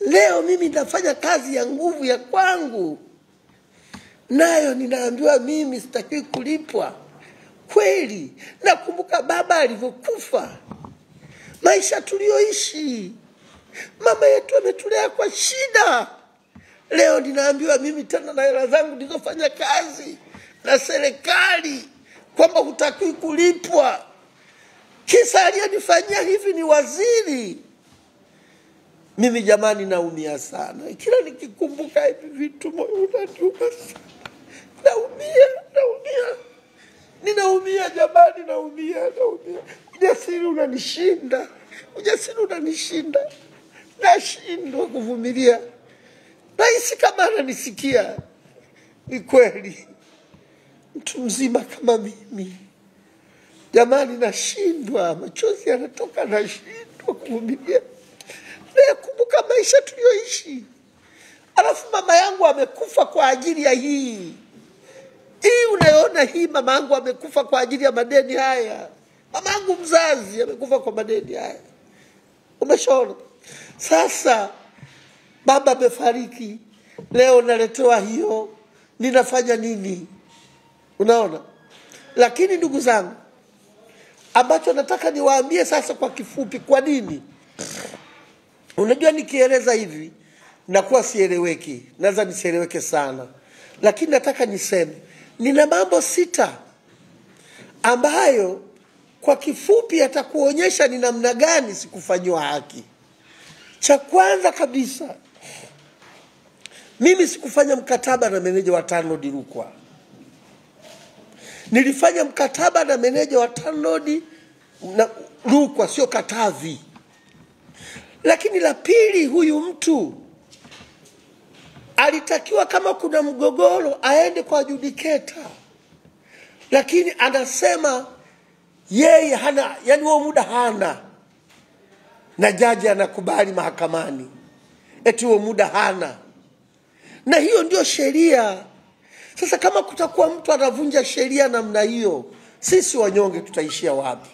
Leo mimi nafanya kazi ya nguvu ya kwangu, nayo ninaambiwa mimi sitakiwi kulipwa. Kweli, nakumbuka baba alivyokufa, maisha tulioishi, mama yetu ametulea kwa shida. Leo ninaambiwa mimi tena na hela zangu nilizofanya kazi na serikali kwamba hutakiwi kulipwa. Kisa aliyenifanyia hivi ni waziri. Mimi jamani naumia sana. Kila nikikumbuka hivi vitu moyo unaniuma sana. Ninaumia jamani, naumia. Ujasiri unanishinda. Nashindwa kuvumilia. Nahisi kama ananisikia. Ni kweli. Mtu mzima kama mimi. Jamani nashindwa, machozi yanatoka, nashindwa kuvumilia. Nakumbuka maisha tuliyoishi. Alafu mama yangu amekufa kwa ajili ya hii. Unaona hii mama yangu amekufa kwa ajili ya madeni haya. Mama yangu mzazi amekufa kwa madeni haya. Umeshaona? Sasa baba amefariki. Leo naletewa hiyo. Ninafanya nini? Unaona? Lakini ndugu zangu, ambacho nataka niwaambie sasa kwa kifupi, kwa nini? Unajua nikieleza hivi nakuwa sieleweki, naweza nisieleweke sana. Lakini nataka niseme nina mambo 6 ambayo kwa kifupi yatakuonyesha ni namna gani sikufanywa haki. Cha kwanza kabisa, mimi sikufanya mkataba na meneja wa TANROADS Rukwa. Nilifanya mkataba na meneja wa TANROADS na Rukwa, sio Katavi. Lakini la pili, huyu mtu alitakiwa kama kuna mgogoro aende kwa adjudicator. Lakini anasema yeye hana, yani huo muda hana. Na jaji anakubali mahakamani. Eti huo muda hana. Na hiyo ndio sheria. Sasa kama kutakuwa mtu anavunja sheria namna hiyo, sisi wanyonge tutaishia wapi?